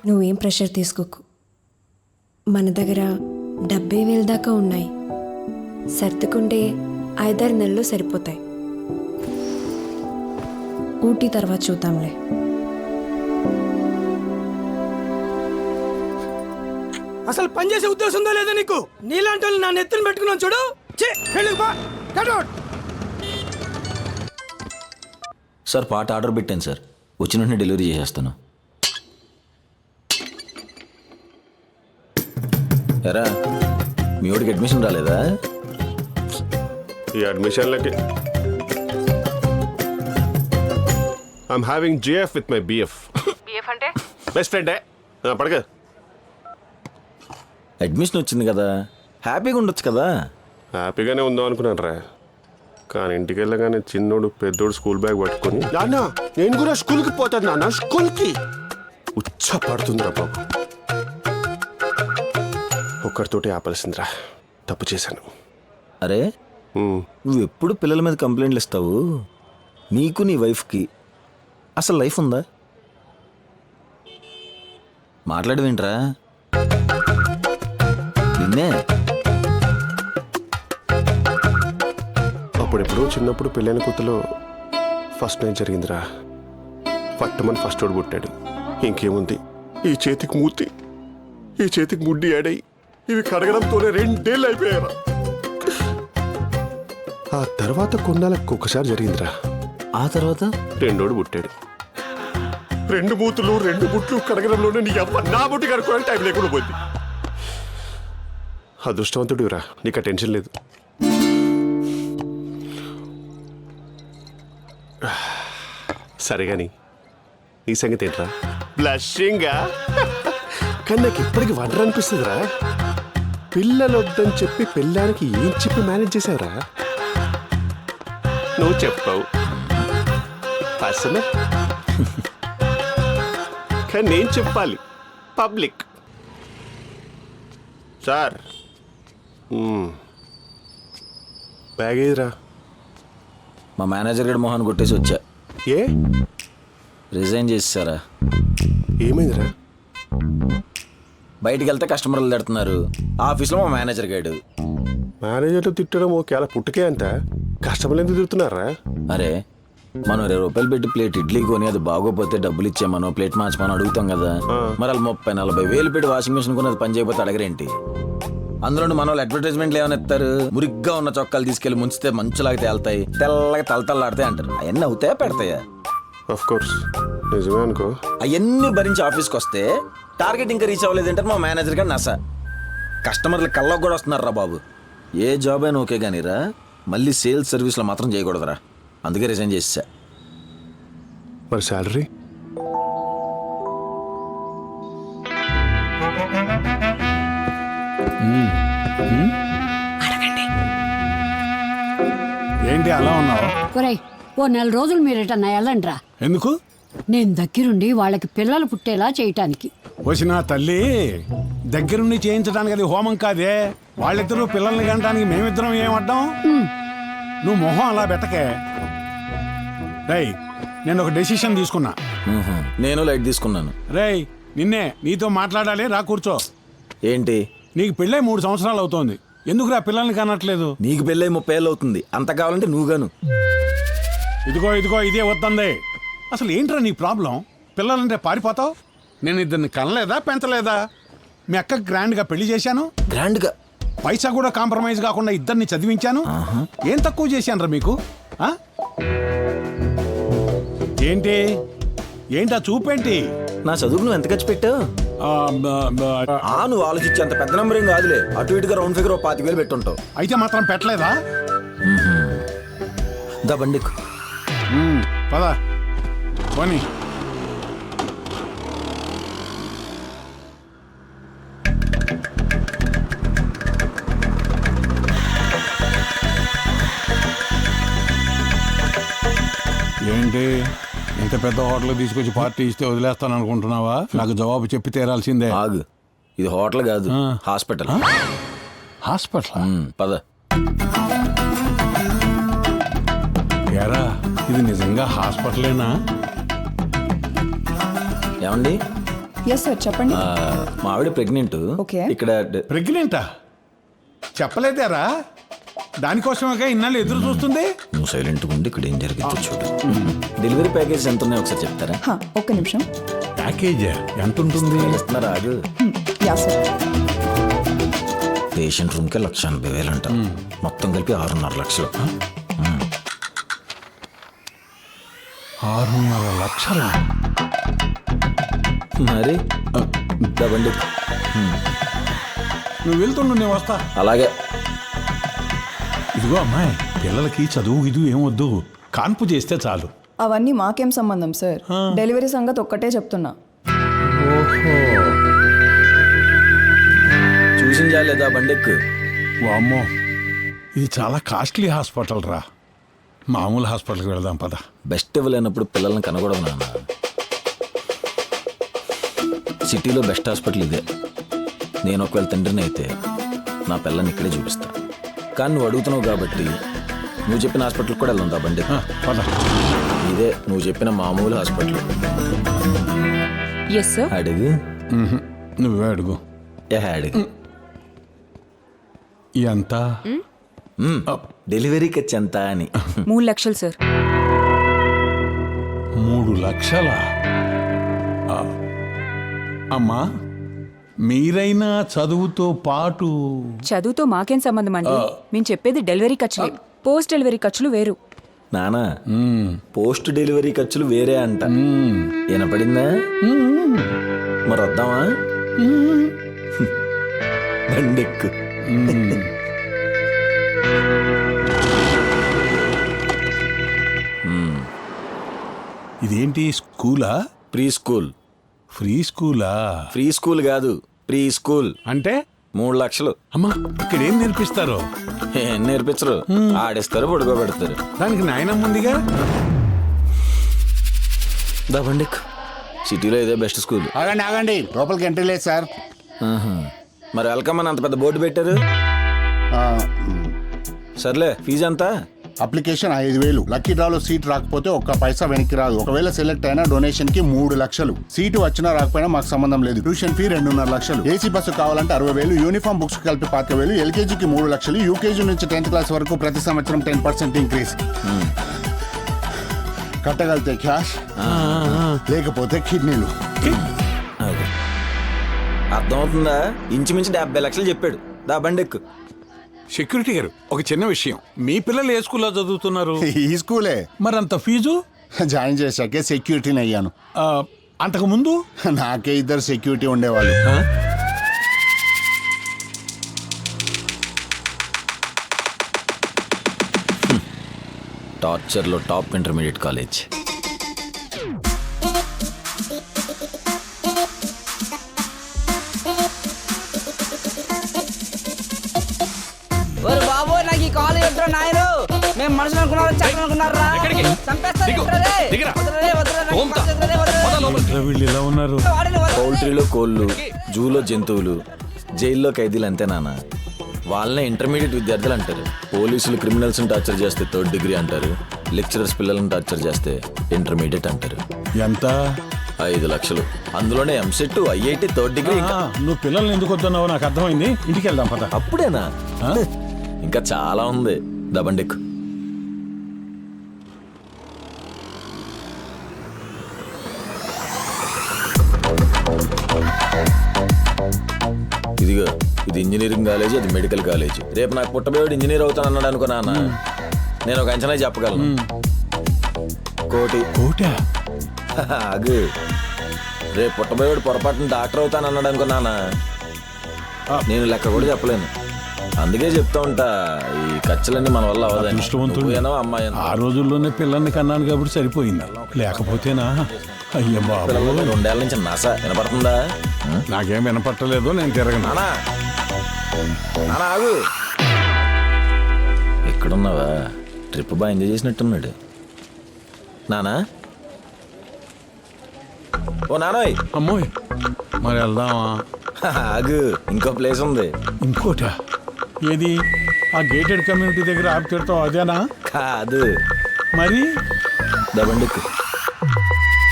నువ్వేం ప్రెషర్ తీసుకోకు. మన దగ్గర 70,000 దాకా ఉన్నాయి. సర్దుకుంటే 5-6 నెలల్లో సరిపోతాయి. ఊటీ తర్వాత చూద్దాంలే. అసలు పనిచేసే ఉద్దేశం ఉందా లేదా నీకు? నీలాంటి వాళ్ళు నా నెత్తిని పెట్టుకున్నాను చూడు. సార్ పాట ఆర్డర్ పెట్టాను సార్, వచ్చిన వెంటనే డెలివరీ చేసేస్తాను. ఎరా మీ వాడికి అడ్మిషన్ రాలేదా? ఈ అడ్మిషన్లకి I'm having GF with my BF. BF అంటే బెస్ట్ ఫ్రెండే. పడక అడ్మిషన్ వచ్చింది కదా, హ్యాపీగా ఉండొచ్చు కదా. హ్యాపీగానే ఉందాం అనుకున్నాను రా, కానీ ఇంటికి వెళ్ళగానే చిన్నోడు పెద్దోడు స్కూల్ బ్యాగ్ పట్టుకొని నాన్న నేను కూడా స్కూల్కి పోతాను నాన్న, స్కూల్కి ఉచ్చ పడుతుందిరా బాబు. ఒక్కడితోటి ఆపాల్సిందిరా, తప్పు చేశాను. అరే నువ్వు ఎప్పుడు పిల్లల మీద కంప్లైంట్లు ఇస్తావు, నీకు నీ వైఫ్కి అసలు లైఫ్ ఉందా? మాట్లాడవేంట్రా? నిన్నే అప్పుడెప్పుడు చిన్నప్పుడు పెళ్ళైన కొత్తలో ఫస్ట్ నైట్ జరిగిందిరా. పట్టమని ఫస్ట్ వాడు పుట్టాడు. ఇంకేముంది, ఈ చేతికి మూతి, ఈ చేతికి ముడ్డి యాడై ఇవి కడగడంతోనే 2 ఏళ్ళు అయిపోయారా. ఆ తర్వాత కొన్నాళ్ళకి ఒక్కసారి జరిగిందిరా. ఆ తర్వాత రెండోడు పుట్టాడు. 2 మూతులు 2 బుట్లు కడగడంలోనే నీ అమ్మ నా బుట్టి కడుక్కోవడానికి టైం లేకుండా పోయింది. అదృష్టవంతుడిరా, నీకు ఆ టెన్షన్ లేదు. సరే కానీ నీ సంగతి ఏంట్రా? బ్లషింగా కానీ నాకు ఇప్పటికి వండర్ అనిపిస్తుందిరా. పిల్లలు వద్దని చెప్పి పెళ్ళానికి ఏం చెప్పి మేనేజ్ చేసావురా? నువ్వు చెప్పావు పర్సనే, కానీ నేను చెప్పాలి పబ్లిక్. సార్ బ్యాగ్ ఏదిరా? మా మేనేజర్ గడి మొహాన్ని కొట్టేసి వచ్చా. ఏ రిజైన్ చేసేసారా? ఏమైందిరా? బయటికి వెళ్తే కస్టమర్లు తిడుతున్నారు, ఆఫీస్లో మా మేనేజర్ గాడు. మేనేజర్లు తిట్టడం ఓకే, అలా పుట్టుకే అంత కస్టమర్లు ఎందుకు తిడుతున్నారా? అరే మనం 20 రూపాయలు పెట్టి ప్లేట్ ఇడ్లీ కొని అది బాగోపోతే డబ్బులు ఇచ్చేమనో ప్లేట్ మార్చమని అడుగుతాం కదా. మరి వాళ్ళు 30-40 వేలు పెట్టి వాషింగ్ మిషన్ కొని అది పని చేయకపోతే అడగరేంటి? అందులో మన వాళ్ళు అడ్వర్టైజ్మెంట్లు ఏమైనా ఇస్తారు, మురిగ్గా ఉన్న చొక్కాలు తీసుకెళ్లి ముంచితే మంచులాగా తేలుతాయి, తెల్లగా తలతల్లాడితే అంటారు. అవన్నీ అవుతాయా పెడతాయా? ఆఫ్ కోర్స్ నిజమే అనుకో. అవన్నీ భరించి ఆఫీస్కి వస్తే టార్గెట్ ఇంకా రీచ్ అవ్వలేదంటారు మా మేనేజర్ గారు నస. కస్టమర్లు కల్లోకి కూడా వస్తున్నారు రా బాబు. ఏ జాబ్ అయినా ఓకే కానీ రా, మళ్ళీ సేల్స్ సర్వీస్లో మాత్రం చేయకూడదురా. అందుకే రిజైన్ చేసా. మరి శాలరీ? ఏంటి అలా ఉన్నావు? ఒరేయ్, ఓ 4 రోజులు మీరేటన్నా వెళ్ళండిరా. ఎందుకు? నేను దగ్గరుండి వాళ్ళకి పిల్లలు పుట్టేలా చేయటానికి. వచ్చిన తల్లి దగ్గరుండి చేయించడానికి అది హోమం కాదే. వాళ్ళిద్దరూ పిల్లల్ని కనడానికి మేమిద్దరం ఏమడ్డాం? నువ్వు మొహం అలా పెట్టకే. రేయ్ నేను ఒక డెసిషన్ తీసుకున్నా. నేను లైట్ తీసుకున్నాను. రేయ్ నిన్నే, నీతో మాట్లాడాలి, రా కూర్చో. ఏంటి? నీకు పెళ్ళై 3 సంవత్సరాలు అవుతోంది, ఎందుకురా పిల్లల్ని కనట్లేదు? నీకు పెళ్ళై 30 ఏళ్ళు అవుతుంది, అంత కావాలంటే నువ్వుగాను. ఇదిగో ఇదే వద్దందే. అసలు ఏంట్రా నీ ప్రాబ్లం? పిల్లలంటే పారిపోతావు. నేను ఇద్దరిని కనలేదా పెంచలేదా? మీ అక్క గ్రాండ్గా పెళ్లి చేశాను, గ్రాండ్గా పైసా కూడా కాంప్రమైజ్ కాకుండా ఇద్దరిని చదివించాను. ఏం తక్కువ చేశానురా మీకు? ఏంటా చూపేంటి? నా చదువుకు నువ్వు ఎంత ఖర్చు పెట్టావు? నువ్వు ఆలోచించి అంత పెద్ద నెంబర్ ఏం కాదులే, అటు ఇటుగా రౌండ్ ఫిగర్ 25,000 పెట్టుంటావు. అయితే మాత్రం పెట్టలేదా? దా బండికు. పదా పోనీ. ఏంటి ఇంత పెద్ద హోటల్ తీసుకొచ్చి పార్టీ ఇస్తే వదిలేస్తాను అనుకుంటున్నావా? నాకు జవాబు చెప్పి తీరాల్సిందే. ఆగు, ఇది హోటల్ కాదు, హాస్పిటల్. హాస్పిటల్? పద. ఏరా ఇది నిజంగా హాస్పిటలేనా? ఏమండి ఎస్ సార్ చెప్పండి. మా ఆవిడ ప్రెగ్నెంట్. ఓకే. ఇక్కడ ప్రెగ్నెంటా? చెప్పలేదారా? దానికోసమే ఇన్నాళ్ళు ఎదురు చూస్తుంది. నువ్వు సైలెంట్గా ఉండి ఇక్కడ ఏం జరిగిందో చూడు. డెలివరీ ప్యాకేజ్ ఎంత ఉన్నాయో ఒకసారి చెప్తారా? హా, ఒక్క నిమిషం. ప్యాకేజ్ ఎంత ఉంటుంది? ఇస్తున్నారా? ఆగు. Yeah sir. పేషెంట్ రూమ్కే 1,80,000 అంట. మొత్తం కలిపి 6.5 లక్షలు. 6.5 లక్షలా? మరి డబండి. నువ్వు వెళ్తుండు, నేను వస్తా. అలాగే. ఇదిగో అమ్మాయి, పిల్లలకి చదువు ఇది ఏం వద్దు, కాన్పు చేస్తే చాలు. అవన్నీ మాకేం సంబంధం సార్. డెలివరీ సంగతి ఒక్కటే చెప్తున్నా. ఓహో, చూసిన చాలేదా బండెక్కు. వామ్మో, ఇది చాలా కాస్ట్లీ హాస్పిటల్ రా. మామూలు హాస్పిటల్కి వెళదాం పద. బెస్ట్ ఇవ్వలేనప్పుడు పిల్లల్ని కనకూడదు నాన్న. సిటీలో బెస్ట్ హాస్పిటల్ ఇదే. నేను ఒకవేళ తండ్రిని అయితే నా పిల్లని ఇక్కడే చూపిస్తా. కానీ నువ్వు అడుగుతున్నావు కాబట్టి నువ్వు చెప్పిన హాస్పిటల్కి కూడా వెళ్దాం బండి. పద. ఇదే నువ్వు చెప్పిన మామూలు హాస్పిటల్. Yes sir. అడుగు. నువ్వే అడుగు. అడుగు. ఎంత? డెలివరీ ఖర్చు ఎంత అని. 3 లక్షలు సార్. 3 లక్షలా? అమ్మా, మీరైనా చదువుతో పాటు. చదువుతో మాకేం సంబంధం అండి? మేము చెప్పేది డెలివరీ ఖర్చులే. పోస్ట్ డెలివరీ ఖర్చులు వేరు. నానా, పోస్ట్ డెలివరీ ఖర్చులు వేరే అంట. వినపడిందా? మరి వద్దామా? బండెక్కు. ఇదేంటి, స్కూలా? Pre school. ఫ్రీ స్కూలా? ఫ్రీ స్కూల్ కాదు, ప్రీ స్కూల్. అంటే 3 లక్షలు. అమ్మా, ఇక్కడ ఏం నేర్పిస్తారు? ఏం నేర్పించరు, ఆడిస్తారు, పడుకోబెడతారు. దానికి నాయనమ్మ ఉందిగా. దా బండెక్కు. సిటీలో ఇదే బెస్ట్ స్కూల్. ఆగండి ఆగండి, లోపలికి ఎంట్రీ లేదు సార్. మరి వెల్కమ్ అని అంత పెద్ద బోర్డు పెట్టారు. సర్లే, ఫీజు ఎంత? అప్లికేషన్ 5,000. లక్కీ డ్రాలో సీట్ రాకపోతే ఒక్క పైసా వెనక్కి రాదు. ఒకవేళ సెలెక్ట్ అయినా డొనేషన్ కి 3 లక్షలు. సీటు వచ్చినా రాకపోయినా మాకు సంబంధం లేదు. ట్యూషన్ ఫీ 2.5 లక్షలు. ఏసీ బస్సు కావాలంటే 60,000. యూనిఫామ్ బుక్స్ కలిపి 25,000. ఎల్కేజీకి 3 లక్షలు. యూకేజీ నుంచి 10th క్లాస్ వరకు ప్రతి సంవత్సరం 10% ఇంక్రీజ్. కట్టగలితే క్యాష్, లేకపోతే కిడ్నీలు. అర్థమవుతుందా? ఇంచుమించు 70 లక్షలు చెప్పాడు. దా బండెక్కు. సెక్యూరిటీ గారు, ఒక చిన్న విషయం. మీ పిల్లలు ఏ స్కూల్లో చదువుతున్నారు? ఈ స్కూలే. మరంత ఫీజు? జాయిన్ చేశాకే సెక్యూరిటీని అయ్యాను. అంతకు ముందు నాకే 2 సెక్యూరిటీ ఉండేవాళ్ళు. టార్చర్లో టాప్ ఇంటర్మీడియట్ కాలేజ్. బాబు, నాకు ఈ కాలేజ్ వద్దురా నాయరు. మేము మనుషులు అనుకున్నారు, చక్కని అనుకున్నారా? వీళ్ళు ఇలా ఉన్నారు. పౌల్ట్రీలో కోళ్ళు, జూలో జంతువులు, జైల్లో ఖైదీలు అంతే నాన్న. వాళ్ళనే ఇంటర్మీడియట్ విద్యార్థులు అంటారు. పోలీసులు క్రిమినల్స్ టార్చర్ చేస్తే 3rd డిగ్రీ అంటారు. లెక్చరర్స్ పిల్లలను టార్చర్ చేస్తే ఇంటర్మీడియట్ అంటారు. ఎంత? 5 లక్షలు. అందులోనే ఎంసెట్, ఐఐటి, 3rd డిగ్రీ. నువ్వు పిల్లల్ని ఎందుకు వద్దన్నావో నాకు అర్థమైంది. ఇంటికి వెళ్దాం పద. అప్పుడేనా? ఇంకా చాలా ఉంది. దబండెక్కు. ఇదిగో, ఇది ఇంజనీరింగ్ కాలేజ్, అది మెడికల్ కాలేజ్. రేపు నాకు పుట్టబోయేవాడు ఇంజనీర్ అవుతాను అన్నాడు అనుకున్నా. నేను ఒక అంచనా చెప్పగలను. 1 కోటి. ఆగు. రేపు పుట్టబోయేవాడు పొరపాటున డాక్టర్ అవుతాను అన్నాడు అనుకున్నానా. నేను లెక్క కూడా చెప్పలేను. అందుకే చెప్తా ఉంటా, ఈ ఖర్చులన్నీ మన వల్ల అవదని. అమ్మాయి ఆ రోజుల్లోనే పిల్లల్ని కన్నాను కాబట్టి సరిపోయింది. లేకపోతేనా అయ్య బాబు, 2 ఏళ్ల నుంచి నాసా. వినపడుతుందా? నాకేం వినపట్టలేదు, నేను తిరగను. ఆగు. ఎక్కడున్నావా? ట్రిప్ బాగా ఎంజాయ్ చేసినట్టున్నాడు. నానా, ఓ నానోయ్. అమ్మోయ్, మరి వెళ్దామా? ఆగు, ఇంకో ప్లేస్ ఉంది. ఇంకోటా? ఏది? ఆ గేటెడ్ కమ్యూనిటీ దగ్గర ఆపి తిడతావు అదేనా? కాదు. మరి దబండిక్కు.